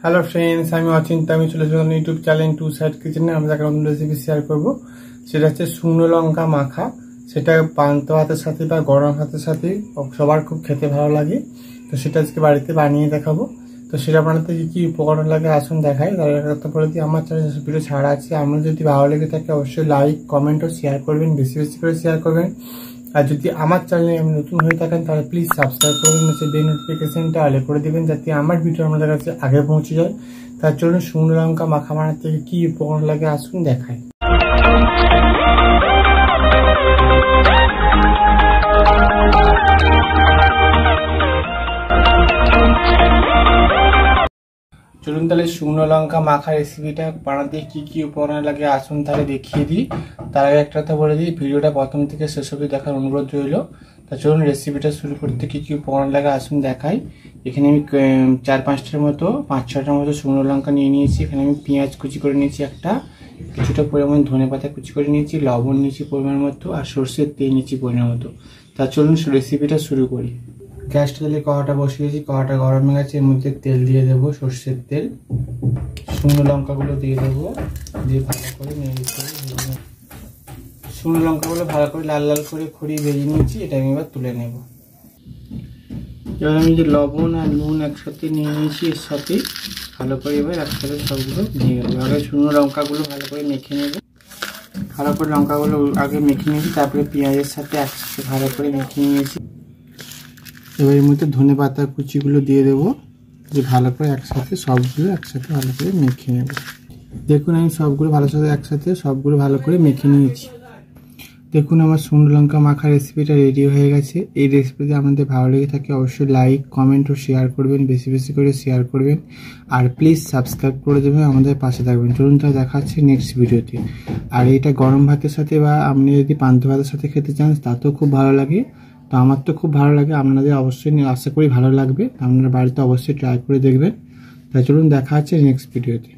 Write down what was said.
Hello friends, আমি অচিন্তা। আমি চলে এসেছিলাম ইউটিউব চ্যানেল টু সাইড কিচেনে। আমরা একটা নতুন রেসিপি শেয়ার করব। সেটা হচ্ছে শুকনো লঙ্কা মাখা। সেটা পান্তা ভাতের সাথে বা গরম ভাতের সাথে সবার খুব খেতে ভালো লাগে। তো সেটা আজকে বাড়িতে বানিয়ে দেখাবো। তো সেটা বানাতে কি কি উপকরণ লাগে আসুন দেখাই। তার একটা বলে দিই, আমার চ্যানেল ভিডিও ছাড়া আছে। আপনার যদি ভালো লেগে থাকে অবশ্যই লাইক, কমেন্ট ও শেয়ার করবেন, বেশি বেশি করে শেয়ার করবেন। আর যদি আমার চ্যানেলে আমি নতুন হয়ে থাকেন তাহলে প্লিজ সাবস্ক্রাইব করবেন, নিচে বেল নোটিফিকেশনটা অলে করে দিবেন যাতে আমার ভিডিও আমাদের কাছে আগে পৌঁছে যায়। তার জন্য শুকনো লঙ্কা মাখা বানাতে কি উপকরণ লাগে আসুন দেখাই। চলুন তাহলে শুকনো লঙ্কা মাখা রেসিপিটা বানাতে কি কি উপকরণ লাগে আসুন তাহলে দেখিয়ে দিই। তার আগে একটা কথা বলে দিই, ভিডিওটা প্রথম থেকে শেষ অবধি দেখার অনুরোধ রইল। তা চলুন রেসিপিটা শুরু করতে কি কি উপকরণ লাগে আসুন দেখাই। এখানে আমি 4-5টার মতো 5-6টার মতো শুকনো লঙ্কা নিয়ে নিয়েছি। এখানে আমি পেঁয়াজ কুচি করে নিয়েছি একটা, কিছুটা পরিমাণ ধনে পাতা কুচি করে নিয়েছি, লবণ নিয়েছি পরিমাণ মতো, আর সর্ষের তেল নিয়েছি পরিমাণ মতো। তা চলুন রেসিপিটা শুরু করি। গ্যাসটা তাহলে কড়াটা বসিয়েছি, কড়াটা গরম হয়ে গেছে। এর মধ্যে তেল দিয়ে দেবো, সর্ষের তেল। শুকনো লঙ্কাগুলো দিয়ে দেবো, দিয়ে ভালো করে নিয়ে নিতে হবে। শুকনো লঙ্কাগুলো ভালো করে লাল লাল করে খড়িয়ে ভেজে নিয়েছি, এটা আমি এবার তুলে নেব। এবার আমি যে লবণ আর নুন একসাথে নিয়ে নিয়েছি, এর সাথে ভালো করে এবার একসাথে সবগুলো দিয়ে দেবো। আগে শুকনো লঙ্কাগুলো ভালো করে মেখে নেব। ভালো করে লঙ্কাগুলো আগে মেখে নিয়েছি, তারপরে পেঁয়াজের সাথে একসাথে ভালো করে মেখে নিয়েছি। এবার এর মধ্যে ধনে পাতা কুচিগুলো দিয়ে দেবো, যে ভালো করে একসাথে সবগুলো একসাথে ভালো করে মেখে নেব। দেখুন আমি সবগুলো ভালো করে মেখে নিয়েছি। দেখুন আমার শুকনো লঙ্কা মাখা রেসিপিটা রেডি হয়ে গেছে। এই রেসিপিতে আপনাদের ভালো লেগে থাকে অবশ্যই লাইক, কমেন্ট ও শেয়ার করবেন, বেশি বেশি করে শেয়ার করবেন। আর প্লিজ সাবস্ক্রাইব করে দেবেন, আমাদের পাশে থাকবেন। চলুন তাহলে দেখা হচ্ছে নেক্সট ভিডিওতে। আর এটা গরম ভাতের সাথে বা আপনি যদি পান্তা ভাতের সাথে খেতে চান তাতেও খুব ভালো লাগে। তো আমার তো খুব ভালো লাগে, আপনাদের অবশ্যই আশা করি ভালো লাগবে। আপনারা বাড়িতে অবশ্যই ট্রাই করে দেখবেন। তাই চলুন দেখা হচ্ছে নেক্সট ভিডিওতে।